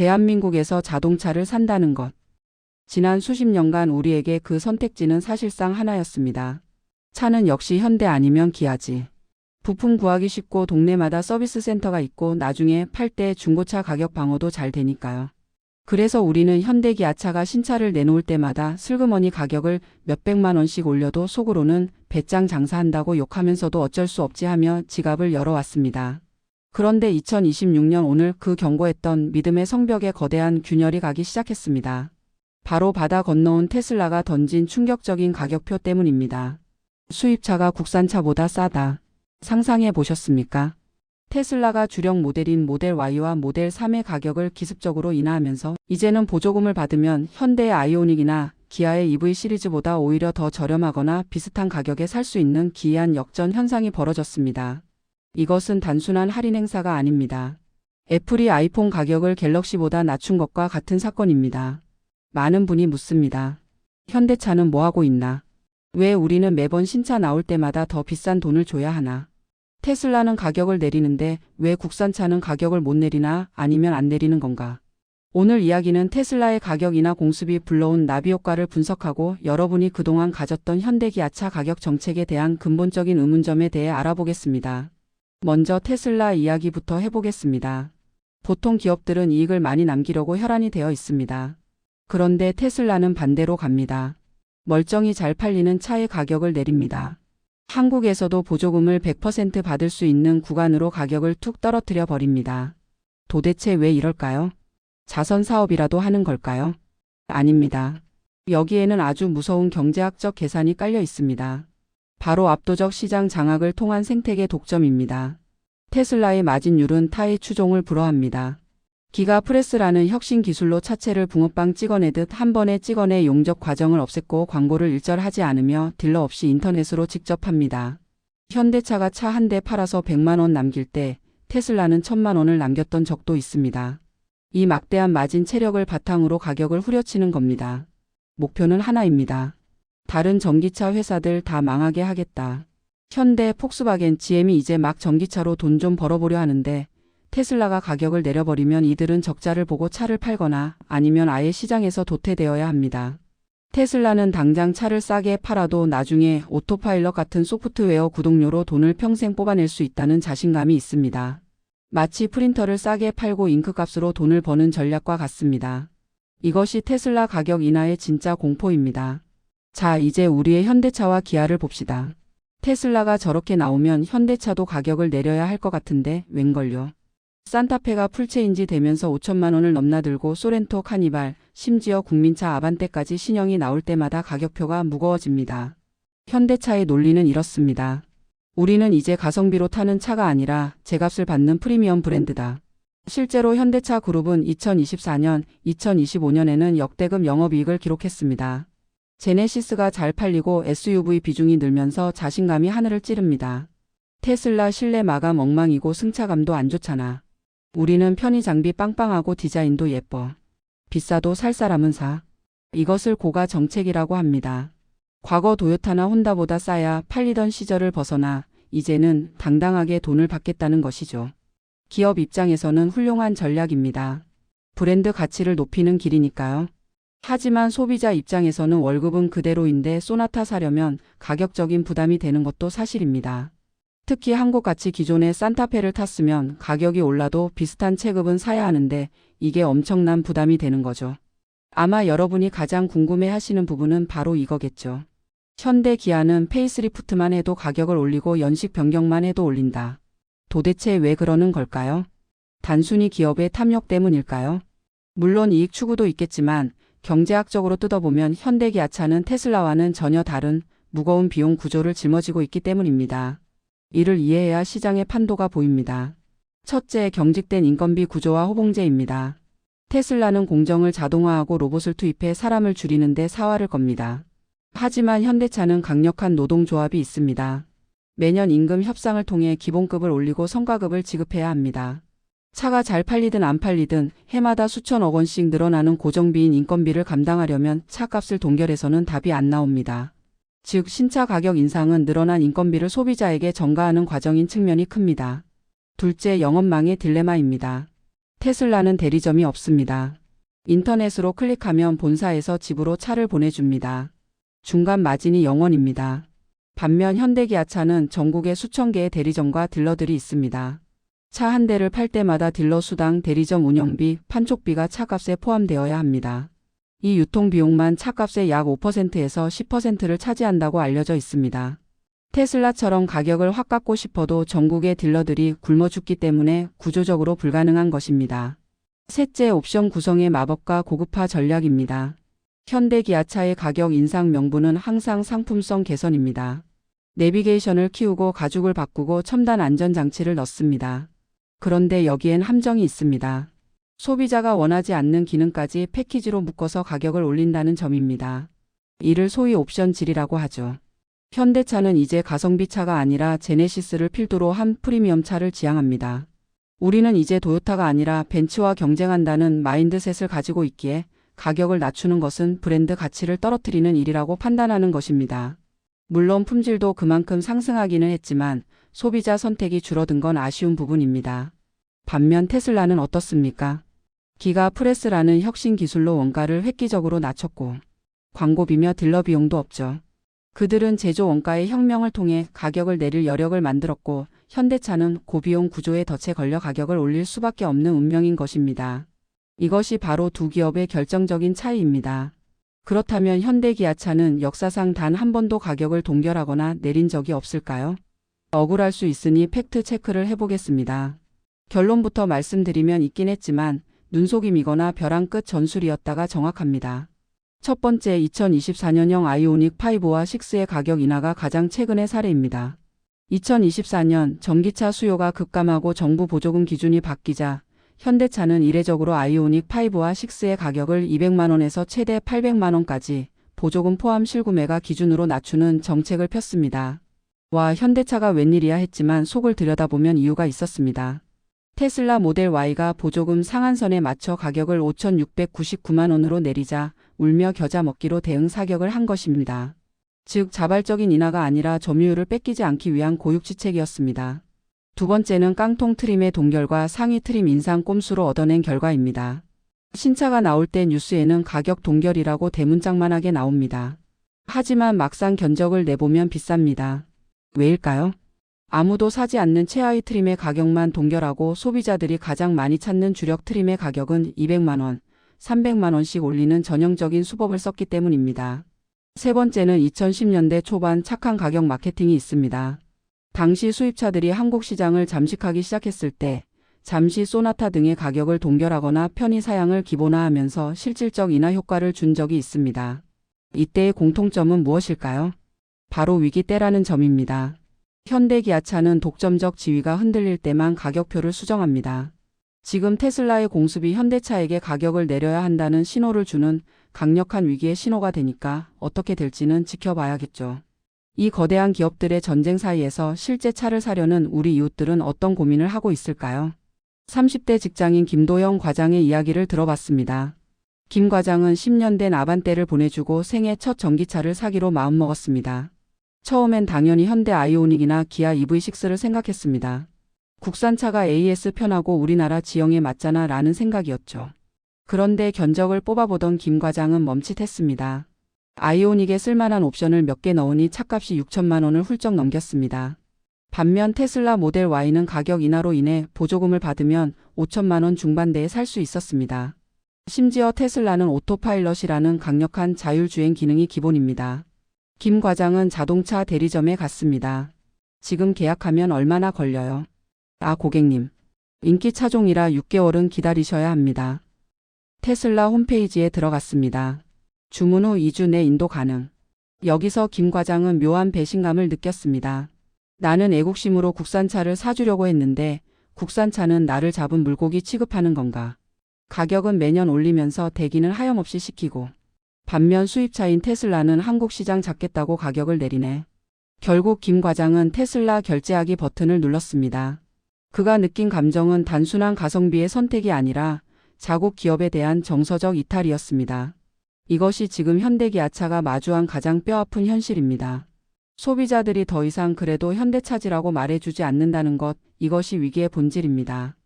대한민국에서 자동차를 산다는 것. 지난 수십 년간 우리에게 그 선택지는 사실상 하나였습니다. 차는 역시 현대 아니면 기아지. 부품 구하기 쉽고 동네마다 서비스 센터가 있고 나중에 팔 때 중고차 가격 방어도 잘 되니까요. 그래서 우리는 현대 기아차가 신차를 내놓을 때마다 슬그머니 가격을 몇백만 원씩 올려도 속으로는 배짱 장사한다고 욕하면서도 어쩔 수 없지 하며 지갑을 열어왔습니다. 그런데 2026년 오늘 그 경고했던 믿음의 성벽에 거대한 균열이 가기 시작했습니다. 바로 바다 건너온 테슬라가 던진 충격적인 가격표 때문입니다. 수입차가 국산차보다 싸다. 상상해 보셨습니까? 테슬라가 주력 모델인 모델 Y와 모델 3의 가격을 기습적으로 인하하면서 이제는 보조금을 받으면 현대의 아이오닉이나 기아의 EV 시리즈보다 오히려 더 저렴하거나 비슷한 가격에 살 수 있는 기이한 역전 현상이 벌어졌습니다. 이것은 단순한 할인 행사가 아닙니다. 애플이 아이폰 가격을 갤럭시보다 낮춘 것과 같은 사건입니다. 많은 분이 묻습니다. 현대차는 뭐하고 있나? 왜 우리는 매번 신차 나올 때마다 더 비싼 돈을 줘야 하나? 테슬라는 가격을 내리는데 왜 국산차는 가격을 못 내리나 아니면 안 내리는 건가? 오늘 이야기는 테슬라의 가격이나 공습이 불러온 나비 효과를 분석하고 여러분이 그동안 가졌던 현대 기아차 가격 정책에 대한 근본적인 의문점에 대해 알아보겠습니다. 먼저 테슬라 이야기부터 해보겠습니다. 보통 기업들은 이익을 많이 남기려고 혈안이 되어 있습니다. 그런데 테슬라는 반대로 갑니다. 멀쩡히 잘 팔리는 차의 가격을 내립니다. 한국에서도 보조금을 100% 받을 수 있는 구간으로 가격을 툭 떨어뜨려 버립니다. 도대체 왜 이럴까요? 자선 사업이라도 하는 걸까요? 아닙니다. 여기에는 아주 무서운 경제학적 계산이 깔려 있습니다. 바로 압도적 시장 장악을 통한 생태계 독점입니다. 테슬라의 마진율은 타의 추종을 불허합니다. 기가 프레스라는 혁신 기술로 차체를 붕어빵 찍어내듯 한 번에 찍어내 용접 과정을 없앴고 광고를 일절하지 않으며 딜러 없이 인터넷으로 직접 합니다. 현대차가 차 한 대 팔아서 100만 원 남길 때 테슬라는 1000만 원을 남겼던 적도 있습니다. 이 막대한 마진 체력을 바탕으로 가격을 후려치는 겁니다. 목표는 하나입니다. 다른 전기차 회사들 다 망하게 하겠다. 현대, 폭스바겐, GM이 이제 막 전기차로 돈 좀 벌어보려 하는데 테슬라가 가격을 내려버리면 이들은 적자를 보고 차를 팔거나 아니면 아예 시장에서 도태되어야 합니다. 테슬라는 당장 차를 싸게 팔아도 나중에 오토파일럿 같은 소프트웨어 구독료로 돈을 평생 뽑아낼 수 있다는 자신감이 있습니다. 마치 프린터를 싸게 팔고 잉크값으로 돈을 버는 전략과 같습니다. 이것이 테슬라 가격 인하의 진짜 공포입니다. 자, 이제 우리의 현대차와 기아를 봅시다. 테슬라가 저렇게 나오면 현대차도 가격을 내려야 할 것 같은데 웬걸요? 산타페가 풀체인지 되면서 5천만 원을 넘나들고 소렌토, 카니발, 심지어 국민차 아반떼까지 신형이 나올 때마다 가격표가 무거워집니다. 현대차의 논리는 이렇습니다. 우리는 이제 가성비로 타는 차가 아니라 제값을 받는 프리미엄 브랜드다. 실제로 현대차 그룹은 2024년, 2025년에는 역대급 영업이익을 기록했습니다. 제네시스가 잘 팔리고 SUV 비중이 늘면서 자신감이 하늘을 찌릅니다. 테슬라 실내 마감 엉망이고 승차감도 안 좋잖아. 우리는 편의 장비 빵빵하고 디자인도 예뻐. 비싸도 살 사람은 사. 이것을 고가 정책이라고 합니다. 과거 도요타나 혼다보다 싸야 팔리던 시절을 벗어나 이제는 당당하게 돈을 받겠다는 것이죠. 기업 입장에서는 훌륭한 전략입니다. 브랜드 가치를 높이는 길이니까요. 하지만 소비자 입장에서는 월급은 그대로인데 쏘나타 사려면 가격적인 부담이 되는 것도 사실입니다. 특히 한국같이 기존의 산타페를 탔으면 가격이 올라도 비슷한 체급은 사야 하는데 이게 엄청난 부담이 되는 거죠. 아마 여러분이 가장 궁금해하시는 부분은 바로 이거겠죠. 현대 기아는 페이스리프트만 해도 가격을 올리고 연식 변경만 해도 올린다. 도대체 왜 그러는 걸까요? 단순히 기업의 탐욕 때문일까요? 물론 이익 추구도 있겠지만 경제학적으로 뜯어보면 현대 기아차는 테슬라와는 전혀 다른 무거운 비용 구조를 짊어지고 있기 때문입니다. 이를 이해해야 시장의 판도가 보입니다. 첫째, 경직된 인건비 구조와 호봉제입니다. 테슬라는 공정을 자동화하고 로봇을 투입해 사람을 줄이는데 사활을 겁니다. 하지만 현대차는 강력한 노동조합이 있습니다. 매년 임금 협상을 통해 기본급을 올리고 성과급을 지급해야 합니다. 차가 잘 팔리든 안 팔리든 해마다 수천억 원씩 늘어나는 고정비인 인건비를 감당하려면 차값을 동결해서는 답이 안 나옵니다. 즉 신차 가격 인상은 늘어난 인건비를 소비자에게 전가하는 과정인 측면이 큽니다. 둘째, 영업망의 딜레마입니다. 테슬라는 대리점이 없습니다. 인터넷으로 클릭하면 본사에서 집으로 차를 보내줍니다. 중간 마진이 0원입니다. 반면 현대기아차는 전국에 수천 개의 대리점과 딜러들이 있습니다. 차 한 대를 팔 때마다 딜러 수당, 대리점 운영비, 판촉비가 차값에 포함되어야 합니다. 이 유통비용만 차값의 약 5%에서 10%를 차지한다고 알려져 있습니다. 테슬라처럼 가격을 확 깎고 싶어도 전국의 딜러들이 굶어 죽기 때문에 구조적으로 불가능한 것입니다. 셋째, 옵션 구성의 마법과 고급화 전략입니다. 현대기아차의 가격 인상 명분은 항상 상품성 개선입니다. 내비게이션을 키우고 가죽을 바꾸고 첨단 안전장치를 넣습니다. 그런데 여기엔 함정이 있습니다. 소비자가 원하지 않는 기능까지 패키지로 묶어서 가격을 올린다는 점입니다. 이를 소위 옵션질이라고 하죠. 현대차는 이제 가성비 차가 아니라 제네시스를 필두로 한 프리미엄 차를 지향합니다. 우리는 이제 도요타가 아니라 벤츠와 경쟁한다는 마인드셋을 가지고 있기에 가격을 낮추는 것은 브랜드 가치를 떨어뜨리는 일이라고 판단하는 것입니다. 물론 품질도 그만큼 상승하기는 했지만 소비자 선택이 줄어든 건 아쉬운 부분입니다. 반면 테슬라는 어떻습니까? 기가 프레스라는 혁신 기술로 원가를 획기적으로 낮췄고 광고비며 딜러 비용도 없죠. 그들은 제조 원가의 혁명을 통해 가격을 내릴 여력을 만들었고 현대차는 고비용 구조에 덫에 걸려 가격을 올릴 수밖에 없는 운명인 것입니다. 이것이 바로 두 기업의 결정적인 차이입니다. 그렇다면 현대기아차는 역사상 단 한 번도 가격을 동결하거나 내린 적이 없을까요? 억울할 수 있으니 팩트 체크를 해보겠습니다. 결론부터 말씀드리면 있긴 했지만 눈속임이거나 벼랑 끝 전술이었다가 정확합니다. 첫 번째, 2024년형 아이오닉 5와 6의 가격 인하가 가장 최근의 사례입니다. 2024년 전기차 수요가 급감하고 정부 보조금 기준이 바뀌자 현대차는 이례적으로 아이오닉 5와 6의 가격을 200만 원에서 최대 800만 원까지 보조금 포함 실구매가 기준으로 낮추는 정책을 폈습니다. 와, 현대차가 웬일이야 했지만 속을 들여다보면 이유가 있었습니다. 테슬라 모델 Y가 보조금 상한선에 맞춰 가격을 5,699만 원으로 내리자 울며 겨자 먹기로 대응 사격을 한 것입니다. 즉 자발적인 인하가 아니라 점유율을 뺏기지 않기 위한 고육지책이었습니다. 두 번째는 깡통 트림의 동결과 상위 트림 인상 꼼수로 얻어낸 결과입니다. 신차가 나올 때 뉴스에는 가격 동결이라고 대문짝만하게 나옵니다. 하지만 막상 견적을 내보면 비쌉니다. 왜일까요? 아무도 사지 않는 최하위 트림의 가격만 동결하고 소비자들이 가장 많이 찾는 주력 트림의 가격은 200만 원, 300만 원씩 올리는 전형적인 수법을 썼기 때문입니다. 세 번째는 2010년대 초반 착한 가격 마케팅이 있습니다. 당시 수입차들이 한국 시장을 잠식하기 시작했을 때 잠시 소나타 등의 가격을 동결하거나 편의 사양을 기본화하면서 실질적 인하 효과를 준 적이 있습니다. 이때의 공통점은 무엇일까요? 바로 위기 때라는 점입니다. 현대기아차는 독점적 지위가 흔들릴 때만 가격표를 수정합니다. 지금 테슬라의 공습이 현대차에게 가격을 내려야 한다는 신호를 주는 강력한 위기의 신호가 되니까 어떻게 될지는 지켜봐야겠죠. 이 거대한 기업들의 전쟁 사이에서 실제 차를 사려는 우리 이웃들은 어떤 고민을 하고 있을까요? 30대 직장인 김도영 과장의 이야기를 들어봤습니다. 김 과장은 10년 된 아반떼를 보내주고 생애 첫 전기차를 사기로 마음먹었습니다. 처음엔 당연히 현대 아이오닉이나 기아 EV6를 생각했습니다. 국산차가 AS 편하고 우리나라 지형에 맞잖아 라는 생각이었죠. 그런데 견적을 뽑아보던 김 과장은 멈칫했습니다. 아이오닉에 쓸만한 옵션을 몇 개 넣으니 차값이 6천만 원을 훌쩍 넘겼습니다. 반면 테슬라 모델 Y는 가격 인하로 인해 보조금을 받으면 5천만 원 중반대에 살 수 있었습니다. 심지어 테슬라는 오토파일럿이라는 강력한 자율주행 기능이 기본입니다. 김 과장은 자동차 대리점에 갔습니다. 지금 계약하면 얼마나 걸려요? 아, 고객님. 인기 차종이라 6개월은 기다리셔야 합니다. 테슬라 홈페이지에 들어갔습니다. 주문 후 2주 내 인도 가능. 여기서 김 과장은 묘한 배신감을 느꼈습니다. 나는 애국심으로 국산차를 사주려고 했는데 국산차는 나를 잡은 물고기 취급하는 건가? 가격은 매년 올리면서 대기는 하염없이 시키고 반면 수입차인 테슬라는 한국 시장 잡겠다고 가격을 내리네. 결국 김 과장은 테슬라 결제하기 버튼을 눌렀습니다. 그가 느낀 감정은 단순한 가성비의 선택이 아니라 자국 기업에 대한 정서적 이탈이었습니다. 이것이 지금 현대기아차가 마주한 가장 뼈아픈 현실입니다. 소비자들이 더 이상 그래도 현대차지라고 말해주지 않는다는 것, 이것이 위기의 본질입니다.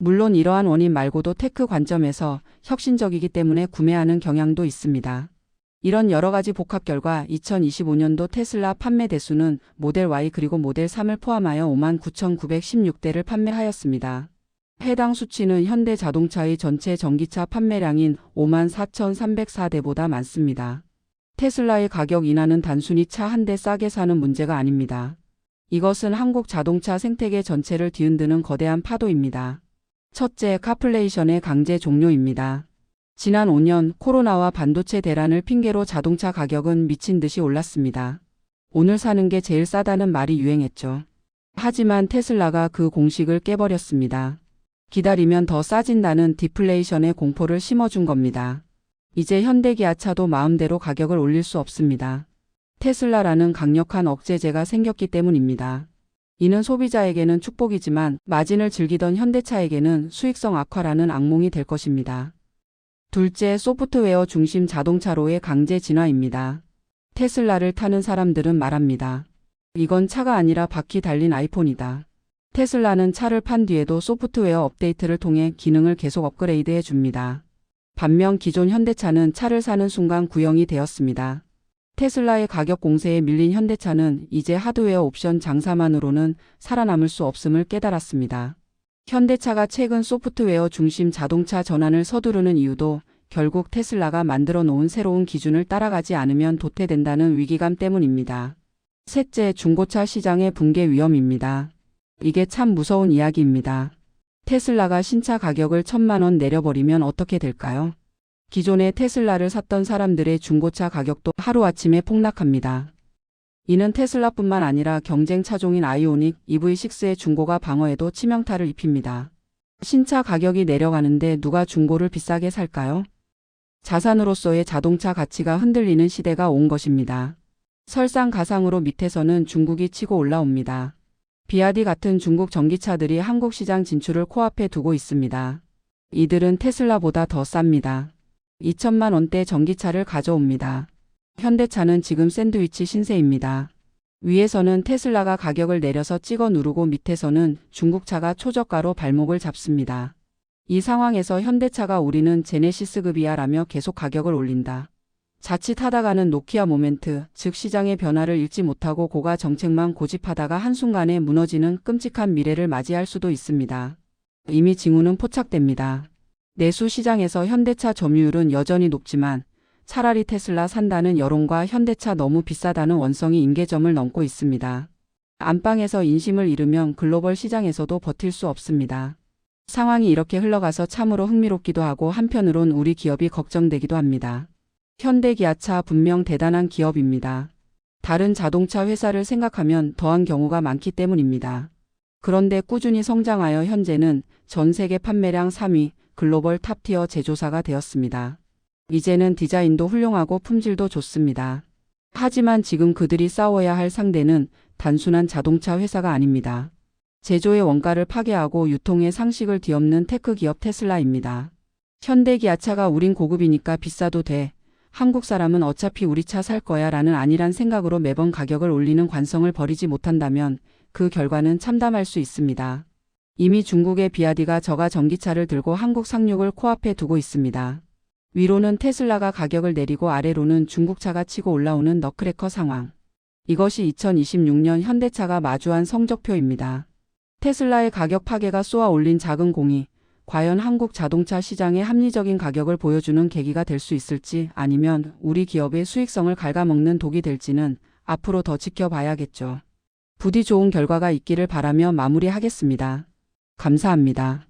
물론 이러한 원인 말고도 테크 관점에서 혁신적이기 때문에 구매하는 경향도 있습니다. 이런 여러 가지 복합 결과 2025년도 테슬라 판매 대수는 모델 Y 그리고 모델 3을 포함하여 59,916대를 판매하였습니다. 해당 수치는 현대자동차의 전체 전기차 판매량인 54,304대보다 많습니다. 테슬라의 가격 인하는 단순히 차 한 대 싸게 사는 문제가 아닙니다. 이것은 한국 자동차 생태계 전체를 뒤흔드는 거대한 파도입니다. 첫째, 카플레이션의 강제 종료입니다. 지난 5년 코로나와 반도체 대란을 핑계로 자동차 가격은 미친 듯이 올랐습니다. 오늘 사는 게 제일 싸다는 말이 유행했죠. 하지만 테슬라가 그 공식을 깨버렸습니다. 기다리면 더 싸진다는 디플레이션의 공포를 심어준 겁니다. 이제 현대기아차도 마음대로 가격을 올릴 수 없습니다. 테슬라라는 강력한 억제제가 생겼기 때문입니다. 이는 소비자에게는 축복이지만 마진을 즐기던 현대차에게는 수익성 악화라는 악몽이 될 것입니다. 둘째, 소프트웨어 중심 자동차로의 강제 진화입니다. 테슬라를 타는 사람들은 말합니다. 이건 차가 아니라 바퀴 달린 아이폰이다. 테슬라는 차를 판 뒤에도 소프트웨어 업데이트를 통해 기능을 계속 업그레이드해 줍니다. 반면 기존 현대차는 차를 사는 순간 구형이 되었습니다. 테슬라의 가격 공세에 밀린 현대차는 이제 하드웨어 옵션 장사만으로는 살아남을 수 없음을 깨달았습니다. 현대차가 최근 소프트웨어 중심 자동차 전환을 서두르는 이유도 결국 테슬라가 만들어 놓은 새로운 기준을 따라가지 않으면 도태된다는 위기감 때문입니다. 셋째, 중고차 시장의 붕괴 위험입니다. 이게 참 무서운 이야기입니다. 테슬라가 신차 가격을 1,000만 원 내려버리면 어떻게 될까요? 기존에 테슬라를 샀던 사람들의 중고차 가격도 하루아침에 폭락합니다. 이는 테슬라뿐만 아니라 경쟁 차종인 아이오닉 EV6의 중고가 방어에도 치명타를 입힙니다. 신차 가격이 내려가는데 누가 중고를 비싸게 살까요? 자산으로서의 자동차 가치가 흔들리는 시대가 온 것입니다. 설상가상으로 밑에서는 중국이 치고 올라옵니다. 비아디 같은 중국 전기차들이 한국 시장 진출을 코앞에 두고 있습니다. 이들은 테슬라보다 더 쌉니다. 2천만 원대 전기차를 가져옵니다. 현대차는 지금 샌드위치 신세입니다. 위에서는 테슬라가 가격을 내려서 찍어 누르고 밑에서는 중국차가 초저가로 발목을 잡습니다. 이 상황에서 현대차가 우리는 제네시스급이야 라며 계속 가격을 올린다. 자칫 하다가는 노키아 모멘트, 즉 시장의 변화를 읽지 못하고 고가 정책만 고집하다가 한순간에 무너지는 끔찍한 미래를 맞이할 수도 있습니다. 이미 징후는 포착됩니다. 내수 시장에서 현대차 점유율은 여전히 높지만 차라리 테슬라 산다는 여론과 현대차 너무 비싸다는 원성이 임계점을 넘고 있습니다. 안방에서 인심을 잃으면 글로벌 시장에서도 버틸 수 없습니다. 상황이 이렇게 흘러가서 참으로 흥미롭기도 하고 한편으론 우리 기업이 걱정되기도 합니다. 현대기아차 분명 대단한 기업입니다. 다른 자동차 회사를 생각하면 더한 경우가 많기 때문입니다. 그런데 꾸준히 성장하여 현재는 전 세계 판매량 3위, 글로벌 탑티어 제조사가 되었습니다. 이제는 디자인도 훌륭하고 품질도 좋습니다. 하지만 지금 그들이 싸워야 할 상대는 단순한 자동차 회사가 아닙니다. 제조의 원가를 파괴하고 유통의 상식을 뒤엎는 테크 기업 테슬라입니다. 현대기아차가 우린 고급이니까 비싸도 돼. 한국 사람은 어차피 우리 차 살 거야 라는 안일한 생각으로 매번 가격을 올리는 관성을 버리지 못한다면 그 결과는 참담할 수 있습니다. 이미 중국의 비아디가 저가 전기차를 들고 한국 상륙을 코앞에 두고 있습니다. 위로는 테슬라가 가격을 내리고 아래로는 중국차가 치고 올라오는 너크래커 상황. 이것이 2026년 현대차가 마주한 성적표입니다. 테슬라의 가격 파괴가 쏘아 올린 작은 공이 과연 한국 자동차 시장의 합리적인 가격을 보여주는 계기가 될 수 있을지 아니면 우리 기업의 수익성을 갉아먹는 독이 될지는 앞으로 더 지켜봐야겠죠. 부디 좋은 결과가 있기를 바라며 마무리하겠습니다. 감사합니다.